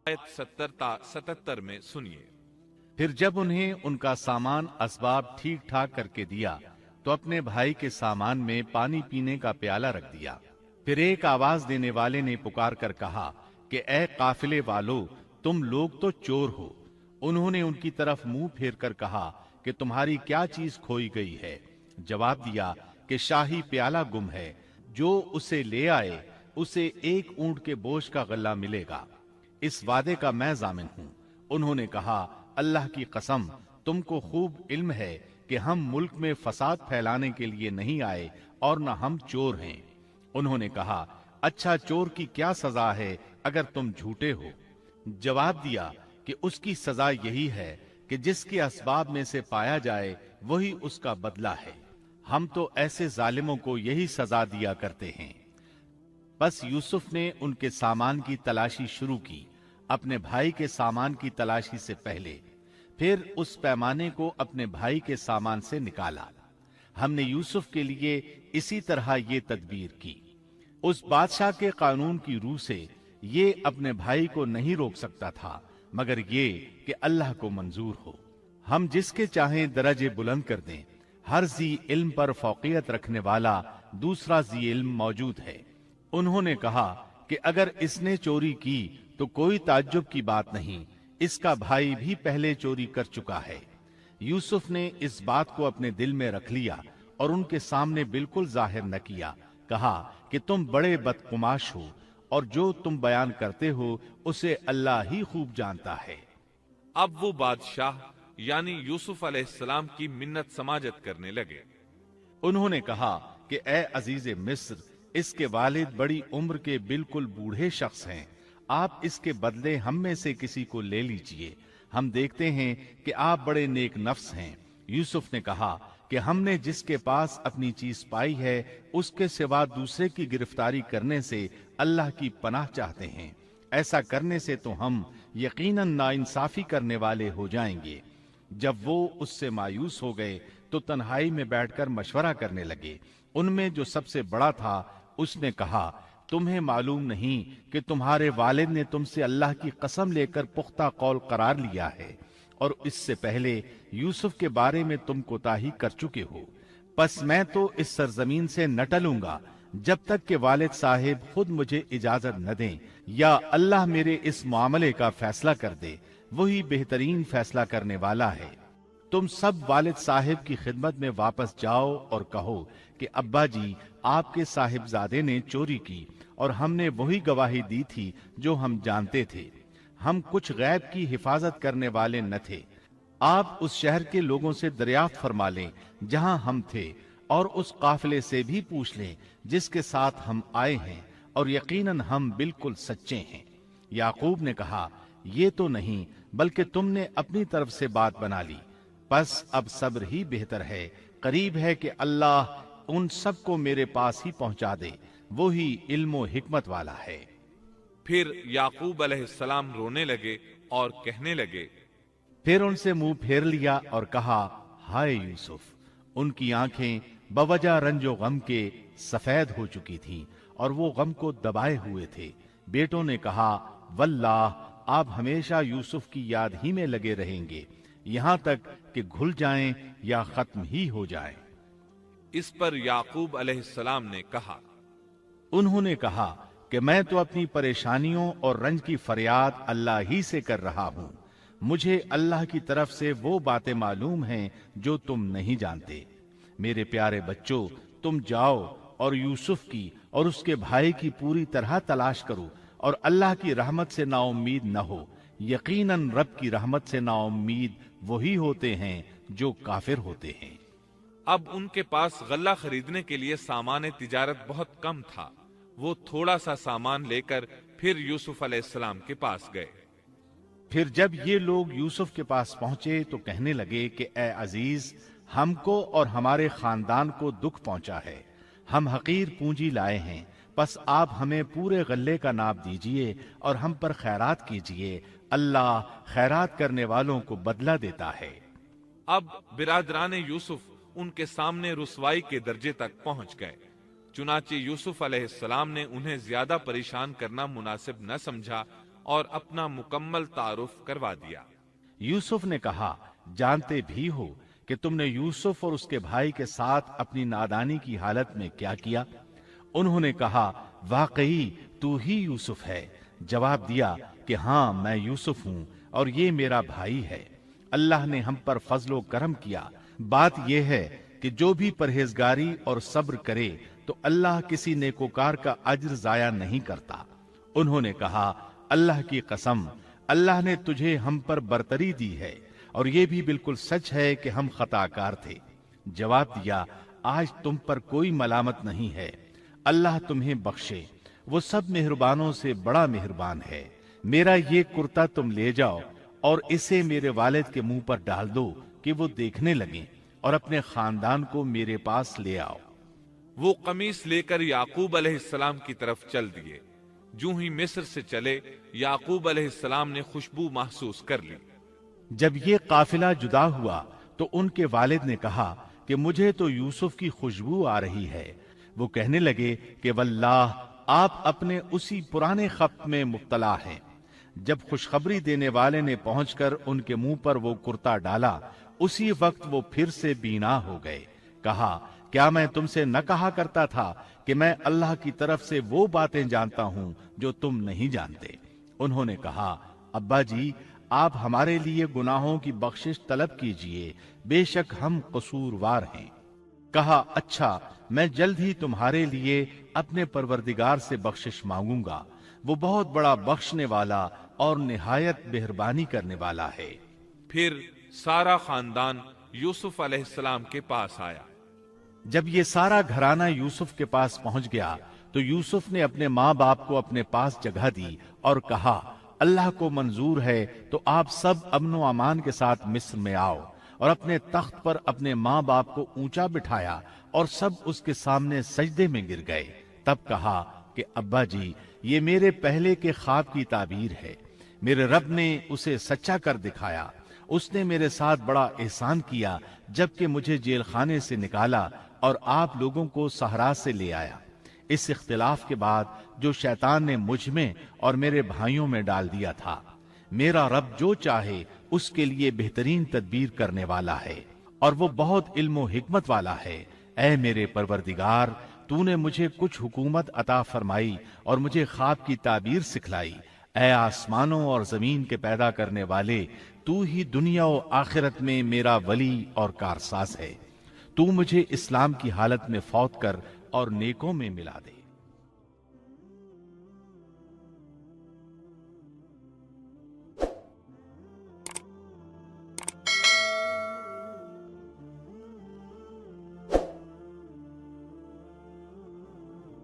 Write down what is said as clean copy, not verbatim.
آیت 70 تا 77 میں سنیے۔ پھر جب انہیں ان کا سامان اسباب ٹھیک ٹھاک کر کے دیا تو اپنے بھائی کے سامان میں پانی پینے کا پیالہ رکھ دیا۔ پھر ایک آواز دینے والے نے پکار کر کہا کہ اے قافلے والو، تم لوگ تو چور ہو۔ انہوں نے ان کی طرف منہ پھیر کر کہا کہ تمہاری کیا چیز کھوئی گئی ہے؟ جواب دیا کہ شاہی پیالہ گم ہے، جو اسے لے آئے اسے 1 اونٹ کے بوجھ کا غلہ ملے گا، اس وعدے کا میں ضامن ہوں۔ انہوں نے کہا اللہ کی قسم، تم کو خوب علم ہے کہ ہم ملک میں فساد پھیلانے کے لیے نہیں آئے اور نہ ہم چور ہیں۔ انہوں نے کہا اچھا، چور کی کیا سزا ہے اگر تم جھوٹے ہو؟ جواب دیا کہ اس کی سزا یہی ہے کہ جس کے اسباب میں سے پایا جائے وہی اس کا بدلہ ہے۔ ہم تو ایسے ظالموں کو یہی سزا دیا کرتے ہیں۔ بس یوسف نے ان کے سامان کی تلاشی شروع کی، اپنے بھائی کے سامان کی تلاشی سے پہلے۔ پھر اس پیمانے کو اپنے بھائی کے سامان سے نکالا۔ ہم نے یوسف کے لیے اسی طرح یہ تدبیر کی۔ اس بادشاہ کے قانون کی روح سے یہ اپنے بھائی کو نہیں روک سکتا تھا مگر یہ کہ اللہ کو منظور ہو۔ ہم جس کے چاہیں درجے بلند کر دیں۔ ہر ذی علم پر فوقیت رکھنے والا دوسرا ذی علم موجود ہے۔ انہوں نے کہا کہ اگر اس نے چوری کی تو کوئی تعجب کی بات نہیں، اس کا بھائی بھی پہلے چوری کر چکا ہے۔ یوسف نے اس بات کو اپنے دل میں رکھ لیا اور ان کے سامنے بالکل ظاہر نہ کیا۔ کہا کہ تم بڑے بدقماش ہو اور جو تم بیان کرتے ہو اسے اللہ ہی خوب جانتا ہے۔ اب وہ بادشاہ یعنی یوسف علیہ السلام کی منت سماجت کرنے لگے۔ انہوں نے کہا کہ اے عزیز مصر، اس کے والد بڑی عمر کے بالکل بوڑھے شخص ہیں، آپ اس کے بدلے ہم میں سے کسی کو لے لیجئے، ہم دیکھتے ہیں کہ آپ بڑے نیک نفس ہیں۔ یوسف نے کہا کہ ہم نے جس کے پاس اپنی چیز پائی ہے اس کے سوا دوسرے کی گرفتاری کرنے سے اللہ کی پناہ چاہتے ہیں، ایسا کرنے سے تو ہم یقیناً ناانصافی کرنے والے ہو جائیں گے۔ جب وہ اس سے مایوس ہو گئے تو تنہائی میں بیٹھ کر مشورہ کرنے لگے۔ ان میں جو سب سے بڑا تھا اس نے کہا تمہیں معلوم نہیں کہ تمہارے والد نے تم سے اللہ کی قسم لے کر پختہ قول قرار لیا ہے اور اس سے پہلے یوسف کے بارے میں تم کوتاہی کر چکے ہو۔ پس میں تو اس سرزمین سے نہ ٹلوں گا جب تک کہ والد صاحب خود مجھے اجازت نہ دیں یا اللہ میرے اس معاملے کا فیصلہ کر دے، وہی بہترین فیصلہ کرنے والا ہے۔ تم سب والد صاحب کی خدمت میں واپس جاؤ اور کہو کہ ابا جی، آپ کے صاحبزادے نے چوری کی اور ہم نے وہی گواہی دی تھی جو ہم جانتے تھے، ہم کچھ غیب کی حفاظت کرنے والے نہ تھے۔ آپ اس شہر کے لوگوں سے دریافت فرما لیں جہاں ہم تھے اور اس قافلے سے بھی پوچھ لیں جس کے ساتھ ہم آئے ہیں، اور یقیناً ہم بالکل سچے ہیں۔ یعقوب نے کہا یہ تو نہیں بلکہ تم نے اپنی طرف سے بات بنا لی، بس اب صبر ہی بہتر ہے، قریب ہے کہ اللہ ان سب کو میرے پاس ہی پہنچا دے، وہی علم و حکمت والا ہے۔ پھر یعقوب علیہ السلام رونے لگے اور کہنے لگے، پھر ان سے منہ پھیر لیا اور کہا ہائے یوسف۔ ان کی آنکھیں بوجہ رنج و غم کے سفید ہو چکی تھیں اور وہ غم کو دبائے ہوئے تھے۔ بیٹوں نے کہا واللہ آپ ہمیشہ یوسف کی یاد ہی میں لگے رہیں گے، یہاں تک کہ گھل جائیں یا ختم ہی ہو جائیں۔ اس پر یعقوب علیہ السلام نے کہا، انہوں نے کہا کہ میں تو اپنی پریشانیوں اور رنج کی فریاد اللہ ہی سے کر رہا ہوں، مجھے اللہ کی طرف سے وہ باتیں معلوم ہیں جو تم نہیں جانتے۔ میرے پیارے بچوں، تم جاؤ اور یوسف کی اور اس کے بھائی کی پوری طرح تلاش کرو اور اللہ کی رحمت سے نا امید نہ ہو، یقیناً رب کی رحمت سے نا امید وہی ہوتے ہیں جو کافر ہوتے ہیں۔ اب ان کے پاس غلہ خریدنے کے لیے سامان تجارت بہت کم تھا۔ وہ تھوڑا سا سامان لے کر پھر یوسف علیہ السلام کے پاس گئے۔ پھر جب یہ لوگ یوسف کے پاس پہنچے تو کہنے لگے کہ اے عزیز، ہم کو اور ہمارے خاندان کو دکھ پہنچا ہے، ہم حقیر پونجی لائے ہیں، پس آپ ہمیں پورے غلے کا ناپ دیجئے اور ہم پر خیرات کیجئے، اللہ خیرات کرنے والوں کو بدلہ دیتا ہے۔ اب برادران یوسف ان کے سامنے رسوائی کے درجے تک پہنچ گئے، چنانچہ یوسف علیہ السلام نے انہیں زیادہ پریشان کرنا مناسب نہ سمجھا اور اپنا مکمل تعارف کروا دیا۔ یوسف نے کہا، جانتے بھی ہو کہ تم نے یوسف اور اس کے بھائی کے ساتھ اپنی نادانی کی حالت میں کیا کیا؟ انہوں نے کہا، واقعی تو ہی یوسف ہے۔ جواب دیا کہ ہاں میں یوسف ہوں اور یہ میرا بھائی ہے۔ اللہ نے ہم پر فضل و کرم کیا۔ بات یہ ہے کہ جو بھی پرہیزگاری اور صبر کرے تو اللہ کسی نیکوکار کا اجر ضائع نہیں کرتا۔ انہوں نے کہا، اللہ کی قسم، اللہ نے تجھے ہم پر برتری دی ہے اور یہ بھی بالکل سچ ہے کہ ہم خطا کار تھے۔ جواب دیا، آج تم پر کوئی ملامت نہیں ہے، اللہ تمہیں بخشے، وہ سب مہربانوں سے بڑا مہربان ہے۔ میرا یہ کرتا تم لے جاؤ اور اسے میرے والد کے منہ پر ڈال دو کہ وہ دیکھنے لگیں، اور اپنے خاندان کو میرے پاس لے آؤ۔ وہ قمیص لے کر یعقوب علیہ السلام کی طرف چل دیے۔ جو ہی مصر سے چلے، یعقوب علیہ السلام نے خوشبو محسوس کر لی۔ جب یہ قافلہ جدا ہوا تو ان کے والد نے کہا کہ مجھے تو یوسف کی خوشبو آ رہی ہے۔ وہ کہنے لگے کہ واللہ آپ اپنے اسی پرانے خط میں مبتلا ہیں۔ جب خوشخبری دینے والے نے پہنچ کر ان کے منہ پر وہ کرتا ڈالا، اسی وقت وہ پھر سے بینا ہو گئے۔ کہا، کیا میں تم سے نہ کہا کرتا تھا کہ میں اللہ کی طرف سے وہ باتیں جانتا ہوں جو تم نہیں جانتے؟ انہوں نے کہا، ابا جی، آپ ہمارے لیے گناہوں کی بخشش طلب کیجئے، بے شک ہم قصوروار ہیں۔ کہا، اچھا، میں جلد ہی تمہارے لیے اپنے پروردگار سے بخشش مانگوں گا، وہ بہت بڑا بخشنے والا اور نہایت مہربانی کرنے والا ہے۔ پھر سارا خاندان یوسف علیہ السلام کے پاس آیا۔ جب یہ سارا گھرانہ یوسف کے پاس پہنچ گیا تو یوسف نے اپنے ماں باپ کو اپنے پاس جگہ دی اور کہا، اللہ کو منظور ہے تو آپ سب امن و امان کے ساتھ مصر میں آؤ، اور اپنے تخت پر اپنے ماں باپ کو اونچا بٹھایا اور سب اس کے سامنے سجدے میں گر گئے۔ تب کہا کہ ابا جی، یہ میرے پہلے کے خواب کی تعبیر ہے، میرے رب نے اسے سچا کر دکھایا۔ اس نے میرے ساتھ بڑا احسان کیا جبکہ مجھے جیل خانے سے نکالا اور آپ لوگوں کو صحرا سے لے آیا۔ اس اختلاف کے بعد جو شیطان نے مجھ میں اور میرے بھائیوں میں ڈال دیا تھا، میرا رب جو چاہے اس کے لیے بہترین تدبیر کرنے والا ہے، اور وہ بہت علم و حکمت والا ہے۔ اے میرے پروردگار، تو نے مجھے کچھ حکومت عطا فرمائی اور مجھے خواب کی تعبیر سکھلائی۔ اے آسمانوں اور زمین کے پیدا کرنے والے، تو ہی دنیا و آخرت میں میرا ولی اور کارساز ہے۔ تو مجھے اسلام کی حالت میں فوت کر اور نیکوں میں ملا دے۔